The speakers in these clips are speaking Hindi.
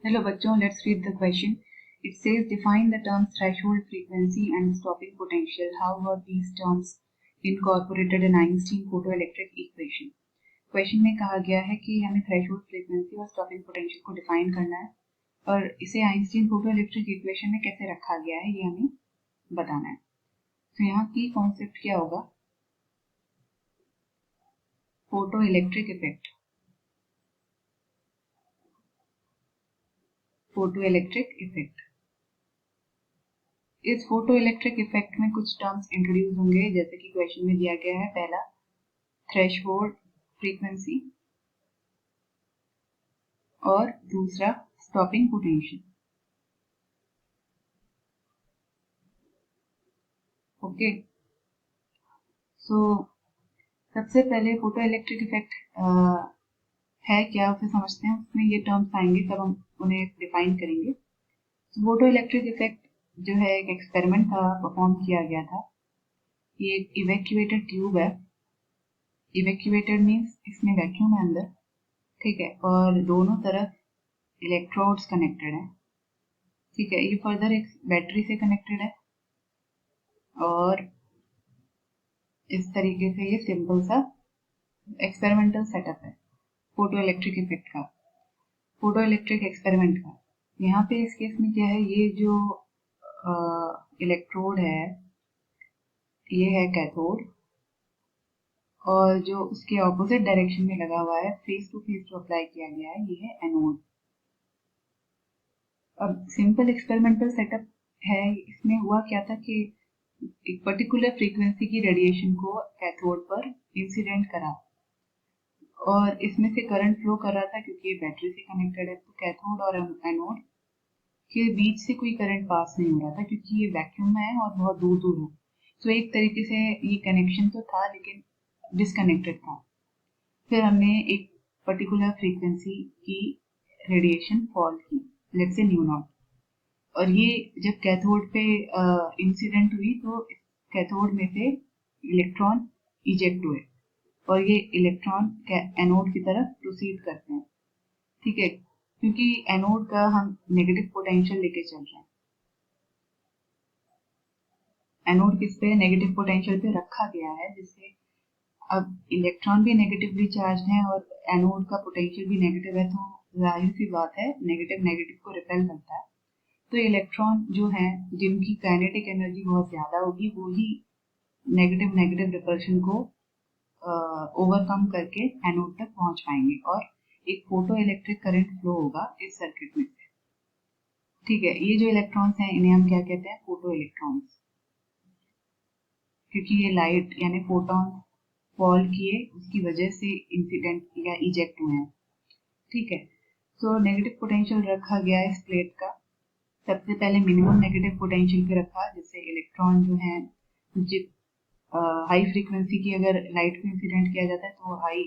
Hello बच्चों, let's read the question. It says define the terms threshold frequency and stopping potential. How were these terms incorporated in Einstein photoelectric equation? Question में कहा गया है कि हमें थ्रेशोल्ड फ्रीक्वेंसी और स्टॉपिंग पोटेंशियल को डिफाइन करना है और इसे आइंस्टीन फोटोइलेक्ट्रिक इक्वेशन में कैसे रखा गया है ये हमें बताना है। तो यहाँ की कॉन्सेप्ट क्या होगा? Photoelectric effect. फोटोइलेक्ट्रिक इफेक्ट, इस फोटोइलेक्ट्रिक इफेक्ट में कुछ टर्म्स इंट्रोड्यूस होंगे जैसे कि क्वेश्चन में दिया गया है। पहला थ्रेशोल्ड फ्रीक्वेंसी और दूसरा स्टॉपिंग पोटेंशियल। ओके, सो सबसे पहले फोटोइलेक्ट्रिक इफेक्ट है क्या उसे समझते हैं। उसमें ये टर्म्स आएंगे तब हम उन्हें डिफाइन करेंगे। फोटोइलेक्ट्रिक इफेक्ट जो है एक एक्सपेरिमेंट था, परफॉर्म किया गया था। ये एक इवैक्यूएटेड ट्यूब है। इवैक्यूएटेड मीन्स इसमें वैक्यूम है अंदर, ठीक है, और दोनों तरफ इलेक्ट्रोड्स कनेक्टेड है, ठीक है। ये फर्दर एक बैटरी से कनेक्टेड है और इस तरीके से ये सिंपल सा एक्सपेरिमेंटल सेटअप है फोटोइलेक्ट्रिक इफेक्ट का, फोटोइलेक्ट्रिक एक्सपेरिमेंट का। यहाँ पे इस केस में क्या है, ये जो इलेक्ट्रोड है ये है कैथोड और जो उसके ऑपोजिट डायरेक्शन में लगा हुआ है, फेस टू फेस जो अप्लाई किया गया है, ये है एनोड। अब सिंपल एक्सपेरिमेंटल सेटअप है। इसमें हुआ क्या था कि एक पर्टिकुलर फ्रीक्वेंसी की रेडिएशन को कैथोड पर इंसिडेंट करा और इसमें से करंट फ्लो कर रहा था क्योंकि ये बैटरी से कनेक्टेड है। तो कैथोड और एनोड के बीच से कोई करंट पास नहीं हो रहा था क्योंकि ये वैक्यूम है और बहुत दूर दूर है। तो एक तरीके से ये कनेक्शन तो था लेकिन डिसकनेक्टेड था। फिर हमने एक पर्टिकुलर फ्रीक्वेंसी की रेडिएशन फॉल की, लेट्स से न्यू नॉट, और ये जब कैथोड पे इंसिडेंट हुई तो कैथोड में से इलेक्ट्रॉन इजेक्ट हुए और ये इलेक्ट्रॉन एनोड की तरफ प्रोसीड करते हैं, ठीक है, क्योंकि एनोड का हम नेगेटिव पोटेंशियल लेके चल रहे हैं। एनोड किस पे? नेगेटिव पोटेंशियल पे रखा गया है, जिससे अब इलेक्ट्रॉन भी नेगेटिवली चार्ज है और एनोड का पोटेंशियल भी नेगेटिव है, तो जाहिर सी बात है नेगेटिव नेगेटिव को रिपेल करता है। तो इलेक्ट्रॉन जो है जिनकी काइनेटिक एनर्जी बहुत ज्यादा होगी वो ही नेगेटिव नेगेटिव रिपल्शन को ओवरकम करके एनोड तक पहुंच पाएंगे और एक फोटो इलेक्ट्रिक करंट फ्लो होगा इस सर्किट में से, ठीक है। ये जो इलेक्ट्रॉन्स हैं इन्हें हम क्या कहते हैं? फोटो इलेक्ट्रॉन्स, क्योंकि ये लाइट यानी फोटॉन फॉल किए उसकी वजह से इंसिडेंट या इजेक्ट हुए हैं, ठीक है। तो नेगेटिव पोटेंशियल रखा गया है इस प्लेट का। सबसे पहले मिनिमम नेगेटिव पोटेंशियल पे रखा, जिससे इलेक्ट्रॉन जो है हाई फ्रीक्वेंसी की अगर लाइट को इंसिडेंट किया जाता है तो हाई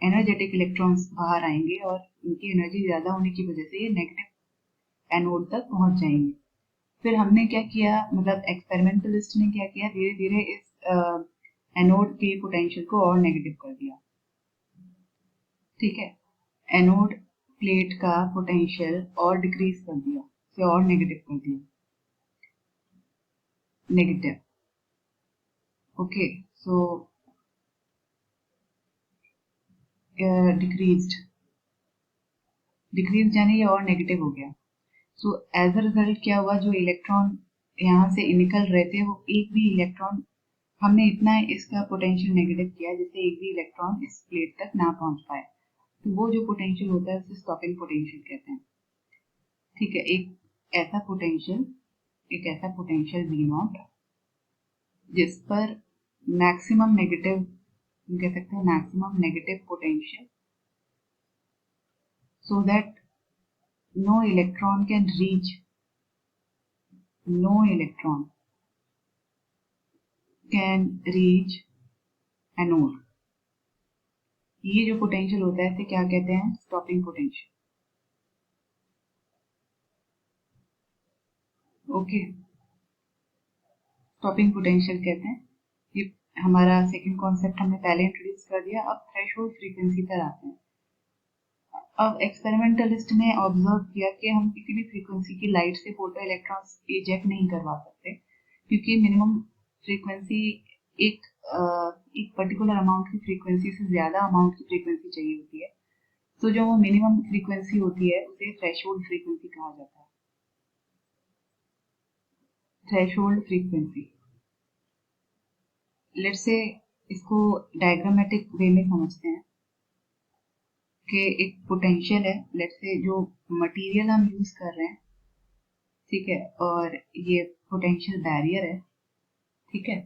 एनर्जेटिक इलेक्ट्रॉन्स बाहर आएंगे और इनकी एनर्जी ज्यादा होने की वजह से ये नेगेटिव एनोड तक पहुंच जाएंगे। फिर हमने क्या किया, मतलब एक्सपेरिमेंटलिस्ट ने क्या किया, धीरे धीरे इस एनोड के पोटेंशियल को और नेगेटिव कर दिया, ठीक है। एनोड प्लेट का पोटेंशियल और डिक्रीज कर दिया, उसे और नेगेटिव कर दिया, नेगेटिव। ओके, सो डिक्रीज यानी ये और नेगेटिव हो गया। सो एज अ रिजल्ट क्या हुआ, जो इलेक्ट्रॉन यहाँ से निकल रहे थे वो एक भी इलेक्ट्रॉन, हमने इतना इसका पोटेंशियल नेगेटिव किया जिससे एक भी इलेक्ट्रॉन इस प्लेट तक ना पहुंच पाए। तो वो जो पोटेंशियल होता है उसे स्टॉपिंग पोटेंशियल कहते हैं, ठीक है। एक ऐसा पोटेंशियल वी नॉट जिस पर मैक्सिमम नेगेटिव, कह सकते हैं maximum negative potential, so that no electron can reach anode. ये जो पोटेंशियल होता है इसे क्या कहते हैं? Stopping potential. Okay, stopping potential कहते हैं। ये हमारा सेकंड कॉन्सेप्ट हमने पहले इंट्रोड्यूस कर दिया। अब थ्रेशोल्ड फ्रीक्वेंसी पर आते हैं। अब एक्सपेरिमेंटलिस्ट ने ऑब्जर्व किया कि हम किसी भी फ्रीक्वेंसी की लाइट से फोटो इलेक्ट्रॉन्स इजेक्ट नहीं करवा सकते, क्योंकि मिनिमम फ्रीक्वेंसी एक एक पर्टिकुलर अमाउंट की फ्रीक्वेंसी से ज़्यादा अमाउंट की फ्रीक्वेंसी चाहिए होती है। तो जो वो मिनिमम फ्रीक्वेंसी होती है उसे थ्रेशोल्ड फ्रीक्वेंसी कहा जाता है। थ्रेशोल्ड फ्रीक्वेंसी, लेट्स से इसको डायग्रामेटिक वे में समझते हैं कि एक पोटेंशियल है, लेट्स से जो मटेरियल हम यूज कर रहे हैं, ठीक है, और ये पोटेंशियल बैरियर है, ठीक है।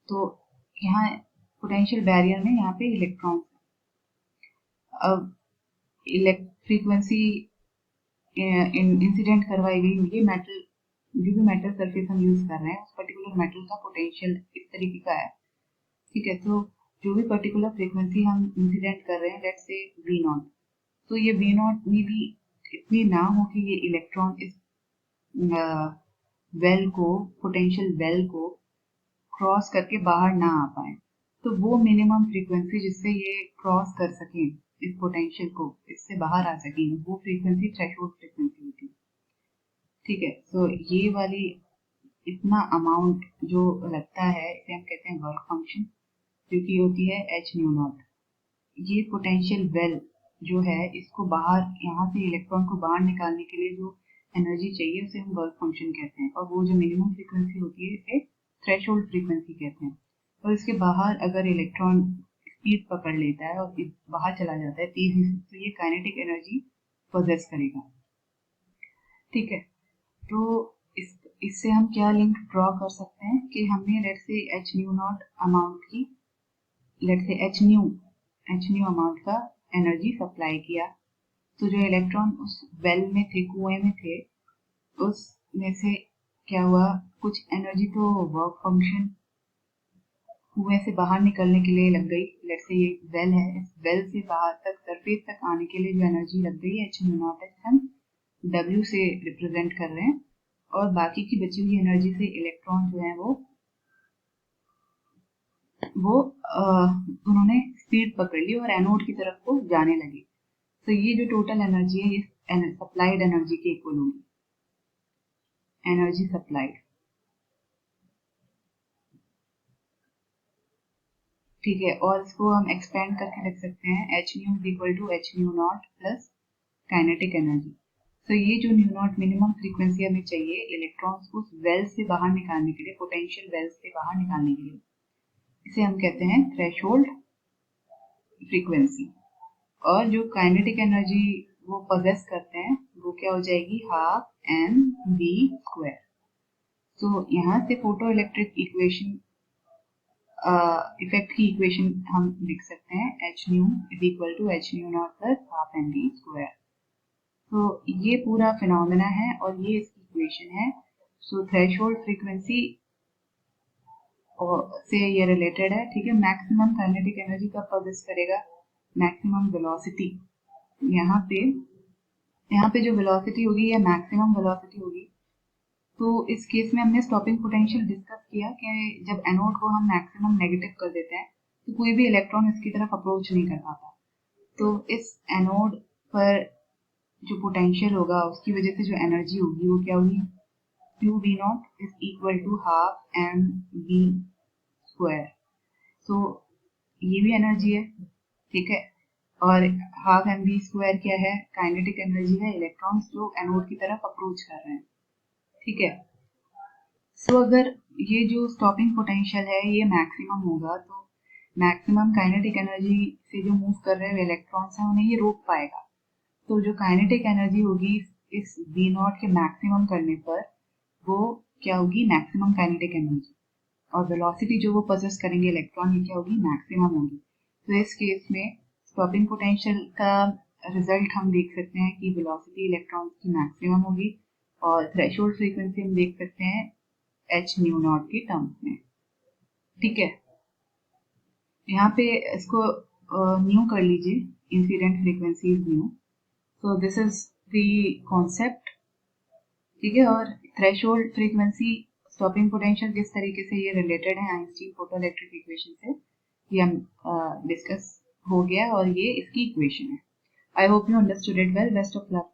तो यहाँ पोटेंशियल बैरियर में यहाँ पे इलेक्ट्रॉन, अब फ्रीक्वेंसी इंसिडेंट करवाई गई, ये मेटल, जो भी मेटल सरफेस हम यूज कर रहे हैं उस पर्टिकुलर मेटल का पोटेंशियल इस तरीके का है, ठीक है। तो जो भी पर्टिकुलर फ्रीक्वेंसी हम इंसिडेंट कर रहे हैं, लेट्स से वी नॉट, तो ये वी नॉट में भी इतनी ना हो कि ये इलेक्ट्रॉन इस वेल को, पोटेंशियल वेल को क्रॉस करके बाहर ना आ पाए। तो वो मिनिमम फ्रीक्वेंसी जिससे ये क्रॉस कर सकें इस पोटेंशियल को, इससे बाहर आ सकें, वो फ्रीक्वेंसी थ्रेशोल्ड फ्रीक्वेंसी होती है, ठीक है। तो ये वाली इतना अमाउंट जो लगता है इसे हम कहते हैं वर्क फंक्शन, जो कि होती है एच न्यू नॉट। ये पोटेंशियल वेल जो है, इसको बाहर, यहाँ से इलेक्ट्रॉन को बाहर निकालने के लिए जो एनर्जी चाहिए उसे हम वर्क फंक्शन कहते हैं, और वो जो मिनिमम फ्रीक्वेंसी होती है इसे थ्रेशोल्ड फ्रीक्वेंसी कहते हैं। और इसके बाहर अगर इलेक्ट्रॉन स्पीड पकड़ लेता है और बाहर चला जाता है तेजी से, तो ये काइनेटिक एनर्जी पोजेस करेगा, ठीक है। तो इससे हम क्या लिंक ड्रॉ कर सकते हैं कि हमने let's say H nu not amount की, let's say H nu amount का एनर्जी सप्लाई किया, तो जो इलेक्ट्रॉन उस वेल में थे, कुएं में थे, उसमें से क्या हुआ, कुछ एनर्जी तो वर्क फंक्शन कुएं से बाहर निकलने के लिए लग गई। लेट्स से ये वेल है, इस वेल से बाहर तक सरफेस तक आने के लिए जो एनर्जी लग गई है एच न्यू नॉट है, हम W से रिप्रेजेंट कर रहे हैं, और बाकी की बची हुई एनर्जी से इलेक्ट्रॉन जो है वो उन्होंने स्पीड पकड़ ली और एनोड की तरफ को जाने लगे। तो ये जो टोटल एनर्जी है ये सप्लाइड एनर्जी के इक्वल होगी, एनर्जी सप्लाइड, ठीक है। और इसको हम एक्सपेंड करके लिख सकते हैं H nu is equal to H nu naught plus kinetic energy. तो ये जो न्यू नॉट मिनिमम फ्रीक्वेंसी हमें चाहिए इलेक्ट्रॉन्स को वेल से बाहर निकालने के लिए, पोटेंशियल वेल से बाहर निकालने के लिए, इसे हम कहते हैं थ्रेशोल्ड फ्रीक्वेंसी। और जो काइनेटिक एनर्जी वो पोजेस करते हैं वो क्या हो जाएगी, हाफ एम वी स्क्वायर। तो यहाँ से फोटो इलेक्ट्रिक इक्वेशन, इफेक्ट की इक्वेशन हम लिख सकते हैं H nu is equal to H nu naught plus half M V square. तो ये पूरा फिनोमेना है और ये इसकी इक्वेशन है। सो थ्रेशोल्ड फ्रीक्वेंसी से ये रिलेटेड है, ठीक है। मैक्सिमम काइनेटिक एनर्जी कब पोजेस करेगा, मैक्सिमम वेलोसिटी, यहाँ पे जो वेलोसिटी होगी या मैक्सिमम वेलोसिटी होगी। तो इस केस में हमने स्टॉपिंग पोटेंशियल डिस्कस किया कि जब एनोड को हम मैक्सिमम नेगेटिव कर देते हैं तो कोई भी इलेक्ट्रॉन इसकी तरफ अप्रोच नहीं कर पाता। तो इस एनोड पर जो पोटेंशियल होगा उसकी वजह से जो एनर्जी होगी वो क्या होगी, Q V naught is equal to half M V square. तो ये भी एनर्जी है, ठीक है। और हाफ एम वी स्क्वायर क्या है, काइनेटिक एनर्जी है, इलेक्ट्रॉन्स जो एनोड की तरफ अप्रोच कर रहे हैं, ठीक है। सो अगर ये जो स्टॉपिंग पोटेंशियल है ये मैक्सिमम होगा तो मैक्सिमम काइनेटिक एनर्जी से जो मूव कर रहे हैं इलेक्ट्रॉन्स हैं उन्हें ये रोक पाएगा। तो जो काइनेटिक एनर्जी होगी इस वी नॉट के मैक्सिमम करने पर वो क्या होगी, मैक्सिमम काइनेटिक एनर्जी, और वेलोसिटी जो वो पोजेस करेंगे इलेक्ट्रॉन ये क्या होगी, मैक्सिमम होगी। तो इस केस में स्टॉपिंग पोटेंशियल का रिजल्ट हम देख सकते हैं कि वेलोसिटी इलेक्ट्रॉन्स की मैक्सिमम होगी, और थ्रेशोल्ड फ्रीक्वेंसी हम देख सकते हैं एच न्यू नॉट के टर्म्स में, ठीक है। यहाँ पे इसको न्यू कर लीजिए, incident frequency is new. So this is the concept, ठीक है। और थ्रेशोल्ड फ्रीक्वेंसी, स्टॉपिंग पोटेंशियल किस तरीके से ये रिलेटेड है आइंस्टीन फोटोइलेक्ट्रिक इक्वेशन से, ये हम डिस्कस हो गया और ये इसकी इक्वेशन है। I hope you understood it well. Best of luck.